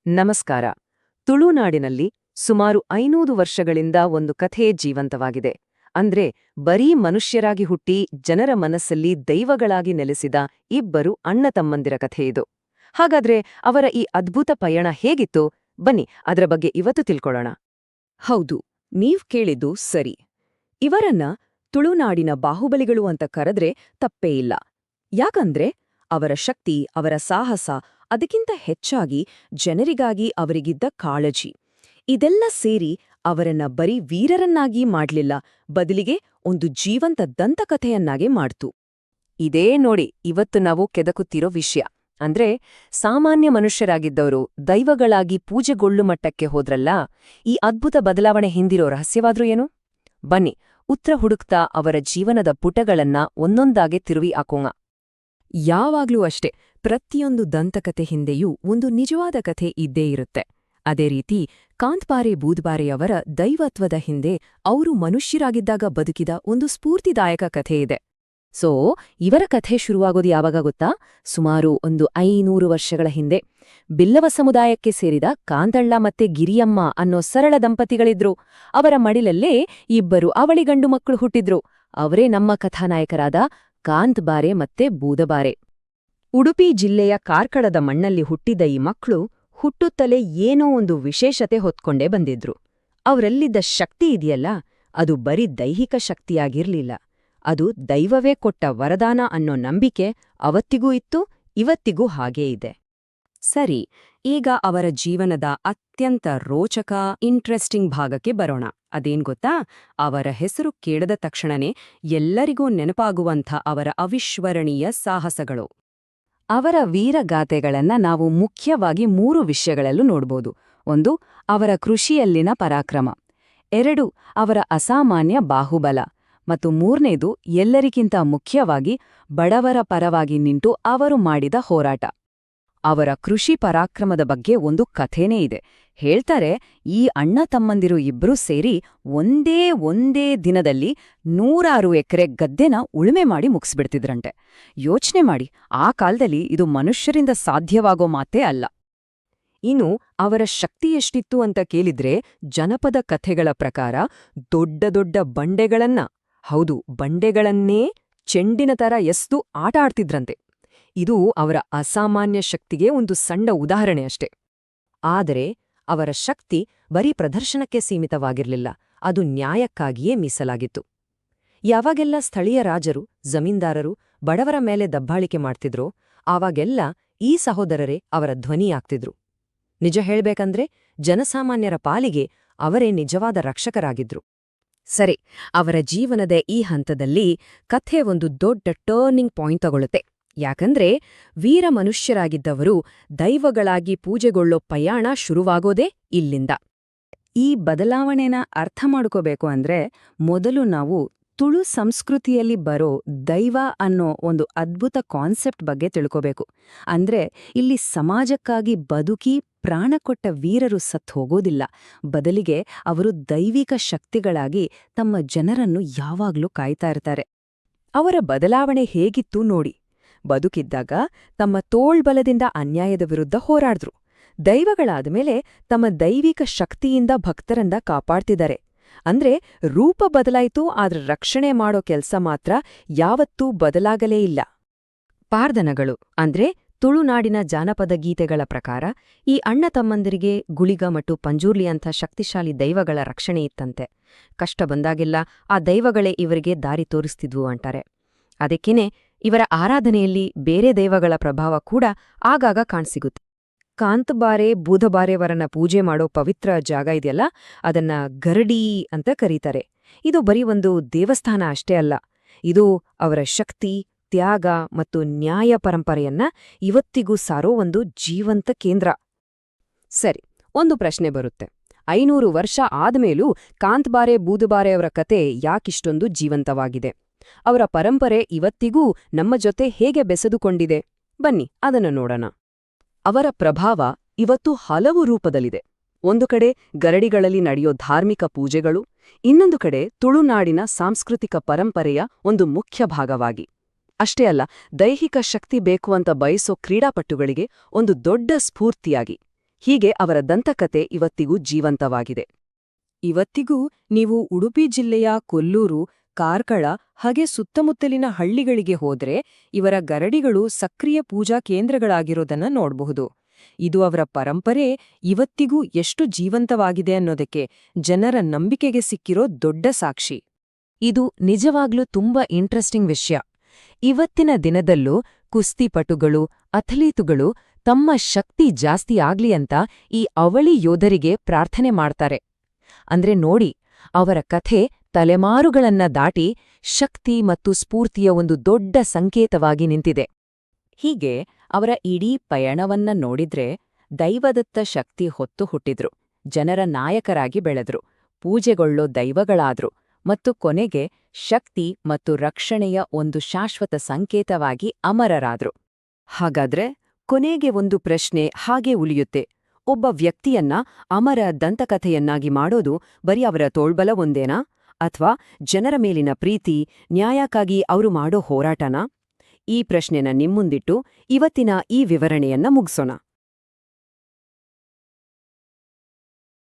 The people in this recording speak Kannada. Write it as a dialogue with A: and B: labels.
A: ನಮಸ್ಕಾರ. ತುಳುನಾಡಿನಲ್ಲಿ ಸುಮಾರು 500 ವರ್ಷಗಳಿಂದ ಒಂದು ಕಥೆ ಜೀವಂತವಾಗಿದೆ. ಅಂದ್ರೆ ಬರೀ ಮನುಷ್ಯರಾಗಿ ಹುಟ್ಟಿ ಜನರ ಮನಸ್ಸಲ್ಲಿ ದೈವಗಳಾಗಿ ನೆಲೆಸಿದ ಇಬ್ಬರು ಅಣ್ಣತಮ್ಮಂದಿರ ಕಥೆ ಇದು. ಹಾಗಾದ್ರೆ ಅವರ ಈ ಅದ್ಭುತ ಪಯಣ ಹೇಗಿತ್ತು? ಬನ್ನಿ ಅದರ ಬಗ್ಗೆ ಇವತ್ತು ತಿಳ್ಕೊಳ್ಳೋಣ. ಹೌದು, ನೀವ್ ಕೇಳಿದ್ದು ಸರಿ. ಇವರನ್ನ ತುಳುನಾಡಿನ ಬಾಹುಬಲಿಗಳು ಅಂತ ಕರೆದ್ರೆ ತಪ್ಪೇ ಇಲ್ಲ. ಯಾಕಂದ್ರೆ ಅವರ ಶಕ್ತಿ, ಅವರ ಸಾಹಸ, ಅದಕ್ಕಿಂತ ಹೆಚ್ಚಾಗಿ ಜನರಿಗಾಗಿ ಅವರಿಗಿದ್ದ ಕಾಳಜಿ, ಇದೆಲ್ಲ ಸೇರಿ ಅವರನ್ನ ಬರೀ ವೀರರನ್ನಾಗಿ ಮಾಡ್ಲಿಲ್ಲ, ಬದಲಿಗೆ ಒಂದು ಜೀವಂತ ದಂತಕಥೆಯನ್ನಾಗೆ ಮಾಡ್ತು. ಇದೇ ನೋಡಿ ಇವತ್ತು ನಾವು ಕೆದಕುತ್ತಿರೋ ವಿಷಯ. ಅಂದ್ರೆ ಸಾಮಾನ್ಯ ಮನುಷ್ಯರಾಗಿದ್ದವರು ದೈವಗಳಾಗಿ ಪೂಜೆಗೊಳ್ಳು ಮಟ್ಟಕ್ಕೆ ಹೋದ್ರಲ್ಲ, ಈ ಅದ್ಭುತ ಬದಲಾವಣೆ ಹಿಂದಿರೋ ರಹಸ್ಯವಾದ್ರೂ ಏನು? ಬನ್ನಿ ಉತ್ತರ ಹುಡುಕ್ತಾ ಅವರ ಜೀವನದ ಪುಟಗಳನ್ನ ಒಂದೊಂದಾಗೆ ತಿರುವಿ ಹಾಕೋಣ. ಯಾವಾಗ್ಲೂ ಅಷ್ಟೇ, ಪ್ರತಿಯೊಂದು ದಂತಕತೆ ಹಿಂದೆಯೂ ಒಂದು ನಿಜವಾದ ಕಥೆ ಇದ್ದೇ ಇರುತ್ತೆ. ಅದೇ ರೀತಿ ಕಾಂತ್ಬಾರೆ ಬೂದ್ಬಾರೆಯವರ ದೈವತ್ವದ ಹಿಂದೆ ಅವರು ಮನುಷ್ಯರಾಗಿದ್ದಾಗ ಬದುಕಿದ ಒಂದು ಸ್ಫೂರ್ತಿದಾಯಕ ಕಥೆ ಇದೆ. ಸೊ ಇವರ ಕಥೆ ಶುರುವಾಗೋದು ಯಾವಾಗ ಗೊತ್ತಾ? ಸುಮಾರು 500 ವರ್ಷಗಳ ಹಿಂದೆ ಬಿಲ್ಲವ ಸಮುದಾಯಕ್ಕೆ ಸೇರಿದ ಕಾಂತಳ್ಳ ಮತ್ತೆ ಗಿರಿಯಮ್ಮ ಅನ್ನೋ ಸರಳ ದಂಪತಿಗಳಿದ್ರು. ಅವರ ಮಡಿಲಲ್ಲೇ ಇಬ್ಬರು ಅವಳಿ ಗಂಡು ಮಕ್ಕಳು ಹುಟ್ಟಿದ್ರು. ಅವರೇ ನಮ್ಮ ಕಥಾನಾಯಕರಾದ ಕಾಂತ್ಬಾರೆ ಮತ್ತೆ ಬೂದಬಾರೆ. ಉಡುಪಿ ಜಿಲ್ಲೆಯ ಕಾರ್ಕಳದ ಮಣ್ಣಲ್ಲಿ ಹುಟ್ಟಿದ ಈ ಮಕ್ಕಳು ಹುಟ್ಟುತ್ತಲೇ ಏನೋ ಒಂದು ವಿಶೇಷತೆ ಹೊತ್ಕೊಂಡೇ ಬಂದಿದ್ರು. ಅವರಲ್ಲಿದ್ದ ಶಕ್ತಿ ಇದೆಯಲ್ಲ, ಅದು ಬರೀ ದೈಹಿಕ ಶಕ್ತಿಯಾಗಿರ್ಲಿಲ್ಲ, ಅದು ದೈವವೇ ಕೊಟ್ಟ ವರದಾನ ಅನ್ನೋ ನಂಬಿಕೆ ಅವತ್ತಿಗೂ ಇತ್ತು, ಇವತ್ತಿಗೂ ಹಾಗೇ ಇದೆ. ಸರಿ, ಈಗ ಅವರ ಜೀವನದ ಅತ್ಯಂತ ರೋಚಕ, ಇಂಟ್ರೆಸ್ಟಿಂಗ್ ಭಾಗಕ್ಕೆ ಬರೋಣ. ಅದೇನ್ ಗೊತ್ತಾ? ಅವರ ಹೆಸರು ಕೇಳದ ತಕ್ಷಣನೇ ಎಲ್ಲರಿಗೂ ನೆನಪಾಗುವಂಥ ಅವರ ಅವಿಶ್ವರಣೀಯ ಸಾಹಸಗಳು. ಅವರ ವೀರಗಾಥೆಗಳನ್ನ ನಾವು ಮುಖ್ಯವಾಗಿ 3 ವಿಷಯಗಳಲ್ಲೂ ನೋಡ್ಬೋದು. 1, ಅವರ ಕೃಷಿಯಲ್ಲಿನ ಪರಾಕ್ರಮ. 2, ಅವರ ಅಸಾಮಾನ್ಯ ಬಾಹುಬಲ. ಮತ್ತು 3ನೇದು, ಎಲ್ಲರಿಗಿಂತ ಮುಖ್ಯವಾಗಿ ಬಡವರ ಪರವಾಗಿ ನಿಂತು ಅವರು ಮಾಡಿದ ಹೋರಾಟ. ಅವರ ಕೃಷಿ ಪರಾಕ್ರಮದ ಬಗ್ಗೆ ಒಂದು ಕಥೆನೇ ಇದೆ. ಹೇಳ್ತಾರೆ, ಈ ಅಣ್ಣ ತಮ್ಮಂದಿರು ಇಬ್ರೂ ಸೇರಿ ಒಂದೇ ದಿನದಲ್ಲಿ 100 ಎಕರೆ ಗದ್ದೆನ ಉಳುಮೆ ಮಾಡಿ ಮುಗಿಸ್ಬಿಡ್ತಿದ್ರಂತೆ. ಯೋಚ್ನೆ ಮಾಡಿ, ಆ ಕಾಲದಲ್ಲಿ ಇದು ಮನುಷ್ಯರಿಂದ ಸಾಧ್ಯವಾಗೋ ಮಾತೇ ಅಲ್ಲ. ಇನ್ನು ಅವರ ಶಕ್ತಿ ಎಷ್ಟಿತ್ತು ಅಂತ ಕೇಳಿದ್ರೆ, ಜನಪದ ಕಥೆಗಳ ಪ್ರಕಾರ ದೊಡ್ಡ ದೊಡ್ಡ ಬಂಡೆಗಳನ್ನೇ ಚೆಂಡಿನ ತರ ಎಸ್ದು ಆಟ ಆಡ್ತಿದ್ರಂತೆ. ಇದು ಅವರ ಅಸಾಮಾನ್ಯ ಶಕ್ತಿಗೆ ಒಂದು ಸಣ್ಣ ಉದಾಹರಣೆ ಅಷ್ಟೆ. ಆದರೆ ಅವರ ಶಕ್ತಿ ಬರೀ ಪ್ರದರ್ಶನಕ್ಕೆ ಸೀಮಿತವಾಗಿರ್ಲಿಲ್ಲ, ಅದು ನ್ಯಾಯಕ್ಕಾಗಿಯೇ ಮೀಸಲಾಗಿತ್ತು. ಯಾವಾಗೆಲ್ಲ ಸ್ಥಳೀಯ ರಾಜರು, ಜಮೀನ್ದಾರರು ಬಡವರ ಮೇಲೆ ದಬ್ಬಾಳಿಕೆ ಮಾಡ್ತಿದ್ರೋ, ಆವಾಗೆಲ್ಲ ಈ ಸಹೋದರರೇ ಅವರ ಧ್ವನಿಯಾಗ್ತಿದ್ರು. ನಿಜ ಹೇಳ್ಬೇಕಂದ್ರೆ ಜನಸಾಮಾನ್ಯರ ಪಾಲಿಗೆ ಅವರೇ ನಿಜವಾದ ರಕ್ಷಕರಾಗಿದ್ರು. ಸರಿ, ಅವರ ಜೀವನದ ಈ ಹಂತದಲ್ಲಿ ಕಥೆ ಒಂದು ದೊಡ್ಡ ಟರ್ನಿಂಗ್ ಪಾಯಿಂಟ್ ತಗೊಳುತ್ತೆ. ಯಾಕಂದ್ರೆ ವೀರ ಮನುಷ್ಯರಾಗಿದ್ದವರು ದೈವಗಳಾಗಿ ಪೂಜೆಗೊಳ್ಳೋ ಪಯಣ ಶುರುವಾಗೋದೇ ಇಲ್ಲಿಂದ. ಈ ಬದಲಾವಣೆನ ಅರ್ಥ ಮಾಡ್ಕೋಬೇಕು ಅಂದ್ರೆ ಮೊದಲು ನಾವು ತುಳು ಸಂಸ್ಕೃತಿಯಲ್ಲಿ ಬರೋ ದೈವ ಅನ್ನೋ ಒಂದು ಅದ್ಭುತ ಕಾನ್ಸೆಪ್ಟ್ ಬಗ್ಗೆ ತಿಳ್ಕೋಬೇಕು. ಅಂದ್ರೆ ಇಲ್ಲಿ ಸಮಾಜಕ್ಕಾಗಿ ಬದುಕಿ ಪ್ರಾಣ ಕೊಟ್ಟ ವೀರರು ಸತ್ ಹೋಗೋದಿಲ್ಲ, ಬದಲಿಗೆ ಅವರು ದೈವಿಕ ಶಕ್ತಿಗಳಾಗಿ ತಮ್ಮ ಜನರನ್ನು ಯಾವಾಗ್ಲೂ ಕಾಯ್ತಾ ಇರ್ತಾರೆ. ಅವರ ಬದಲಾವಣೆ ಹೇಗಿತ್ತು ನೋಡಿ. ಬದುಕಿದ್ದಾಗ ತಮ್ಮ ತೋಳ್ಬಲದಿಂದ ಅನ್ಯಾಯದ ವಿರುದ್ಧ ಹೋರಾಡಿದ್ರು. ದೈವಗಳಾದ ಮೇಲೆ ತಮ್ಮ ದೈವಿಕ ಶಕ್ತಿಯಿಂದ ಭಕ್ತರಿಂದ ಕಾಪಾಡ್ತಿದ್ದಾರೆ. ಅಂದ್ರೆ ರೂಪ ಬದಲಾಯಿತು, ಆದ್ರೆ ರಕ್ಷಣೆ ಮಾಡೋ ಕೆಲ್ಸ ಮಾತ್ರ ಯಾವತ್ತೂ ಬದಲಾಗಲೇ ಇಲ್ಲ. ಪಾರ್ದನಗಳು ಅಂದ್ರೆ ತುಳುನಾಡಿನ ಜಾನಪದ ಗೀತೆಗಳ ಪ್ರಕಾರ ಈ ಅಣ್ಣ ತಮ್ಮಂದಿರಿಗೆ ಗುಳಿಗ ಮತ್ತು ಪಂಜೂರ್ಲಿ ಅಂಥ ಶಕ್ತಿಶಾಲಿ ದೈವಗಳ ರಕ್ಷಣೆ ಇತ್ತಂತೆ. ಕಷ್ಟ ಬಂದಾಗೆಲ್ಲ ಆ ದೈವಗಳೇ ಇವರಿಗೆ ದಾರಿ ತೋರಿಸ್ತಿದ್ವು ಅಂತಾರೆ. ಅದಕ್ಕೇನೆ ಇವರ ಆರಾಧನೆಯಲ್ಲಿ ಬೇರೆ ದೈವಗಳ ಪ್ರಭಾವ ಕೂಡ ಆಗಾಗ ಕಾಣ್ಸಿಗುತ್ತೆ. ಕಾಂತ್ಬಾರೆ ಬೂದಬಾರೆಯವರನ್ನ ಪೂಜೆ ಮಾಡೋ ಪವಿತ್ರ ಜಾಗ ಇದೆಯಲ್ಲ, ಅದನ್ನ ಗರಡಿ ಅಂತ ಕರೀತಾರೆ. ಇದು ಬರೀ ಒಂದು ದೇವಸ್ಥಾನ ಅಷ್ಟೇ ಅಲ್ಲ, ಇದು ಅವರ ಶಕ್ತಿ, ತ್ಯಾಗ ಮತ್ತು ನ್ಯಾಯ ಪರಂಪರೆಯನ್ನ ಇವತ್ತಿಗೂ ಸಾರೋ ಒಂದು ಜೀವಂತ ಕೇಂದ್ರ. ಸರಿ, ಒಂದು ಪ್ರಶ್ನೆ ಬರುತ್ತೆ. 500 ವರ್ಷ ಆದ್ಮೇಲೂ ಕಾಂತ್ಬಾರೆ ಬೂದಬಾರೆಯವರ ಕತೆ ಯಾಕಿಷ್ಟೊಂದು ಜೀವಂತವಾಗಿದೆ? ಅವರ ಪರಂಪರೆ ಇವತ್ತಿಗೂ ನಮ್ಮ ಜೊತೆ ಹೇಗೆ ಬೆಸೆದುಕೊಂಡಿದೆ? ಬನ್ನಿ ಅದನ್ನು ನೋಡೋಣ. ಅವರ ಪ್ರಭಾವ ಇವತ್ತು ಹಲವು ರೂಪದಲ್ಲಿದೆ. ಒಂದು ಕಡೆ ಗರಡಿಗಳಲ್ಲಿ ನಡೆಯೋ ಧಾರ್ಮಿಕ ಪೂಜೆಗಳು, ಇನ್ನೊಂದು ಕಡೆ ತುಳುನಾಡಿನ ಸಾಂಸ್ಕೃತಿಕ ಪರಂಪರೆಯ ಒಂದು ಮುಖ್ಯ ಭಾಗವಾಗಿ. ಅಷ್ಟೇ ಅಲ್ಲ, ದೈಹಿಕ ಶಕ್ತಿ ಬೇಕು ಅಂತ ಬಯಸೋ ಕ್ರೀಡಾಪಟುಗಳಿಗೆ ಒಂದು ದೊಡ್ಡ ಸ್ಫೂರ್ತಿಯಾಗಿ. ಹೀಗೆ ಅವರ ದಂತಕತೆ ಇವತ್ತಿಗೂ ಜೀವಂತವಾಗಿದೆ.
B: ಇವತ್ತಿಗೂ ನೀವು ಉಡುಪಿ ಜಿಲ್ಲೆಯ ಕೊಲ್ಲೂರು, ಕಾರ್ಕಳ ಹಾಗೆ ಸುತ್ತಮುತ್ತಲಿನ ಹಳ್ಳಿಗಳಿಗೆ ಹೋದ್ರೆ ಇವರ ಗರಡಿಗಳು ಸಕ್ರಿಯ ಪೂಜಾ ಕೇಂದ್ರಗಳಾಗಿರೋದನ್ನ ನೋಡಬಹುದು. ಇದು ಅವರ ಪರಂಪರೆ ಇವತ್ತಿಗೂ ಎಷ್ಟು ಜೀವಂತವಾಗಿದೆ ಅನ್ನೋದಕ್ಕೆ ಜನರ ನಂಬಿಕೆಗೆ ಸಿಕ್ಕಿರೋ ದೊಡ್ಡ ಸಾಕ್ಷಿ.
A: ಇದು ನಿಜವಾಗ್ಲೂ ತುಂಬಾ ಇಂಟ್ರೆಸ್ಟಿಂಗ್ ವಿಷಯ. ಇವತ್ತಿನ ದಿನದಲ್ಲೂ ಕುಸ್ತಿಪಟುಗಳು, ಅಥ್ಲೀಟುಗಳು ತಮ್ಮ ಶಕ್ತಿ ಜಾಸ್ತಿ ಆಗ್ಲಿ ಅಂತ ಈ ಅವಳಿ ಯೋಧರಿಗೆ ಪ್ರಾರ್ಥನೆ ಮಾಡ್ತಾರೆ. ಅಂದ್ರೆ ನೋಡಿ, ಅವರ ಕಥೆ ತಲೆಮಾರುಗಳನ್ನ ದಾಟಿ ಶಕ್ತಿ ಮತ್ತು ಸ್ಫೂರ್ತಿಯ ಒಂದು ದೊಡ್ಡ ಸಂಕೇತವಾಗಿ ನಿಂತಿದೆ. ಹೀಗೆ ಅವರ ಇಡೀ ಪಯಣವನ್ನ ನೋಡಿದ್ರೆ ದೈವದತ್ತ ಶಕ್ತಿ ಹೊತ್ತು ಹುಟ್ಟಿದ್ರು, ಜನರ ನಾಯಕರಾಗಿ ಬೆಳೆದ್ರು, ಪೂಜೆಗೊಳ್ಳೋ ದೈವಗಳಾದ್ರು ಮತ್ತು ಕೊನೆಗೆ ಶಕ್ತಿ ಮತ್ತು ರಕ್ಷಣೆಯ ಒಂದು ಶಾಶ್ವತ ಸಂಕೇತವಾಗಿ ಅಮರರಾದ್ರು. ಹಾಗಾದ್ರೆ ಕೊನೆಗೆ ಒಂದು ಪ್ರಶ್ನೆ ಹಾಗೆ ಉಳಿಯುತ್ತೆ. ಒಬ್ಬ ವ್ಯಕ್ತಿಯನ್ನ ಅಮರ ದಂತಕಥೆಯನ್ನಾಗಿ ಮಾಡೋದು ಬರೀ ಅವರ ತೋಳ್ಬಲ ಒಂದೇನಾ? ಅಥವಾ ಜನರ ಮೇಲಿನ ಪ್ರೀತಿ, ನ್ಯಾಯಕ್ಕಾಗಿ ಅವರು ಮಾಡೋ ಹೋರಾಟನಾ? ಈ ಪ್ರಶ್ನೆನ ನಿಮ್ಮುಂದಿಟ್ಟು ಇವತ್ತಿನ ಈ ವಿವರಣೆಯನ್ನ ಮುಗ್ಸೋಣ.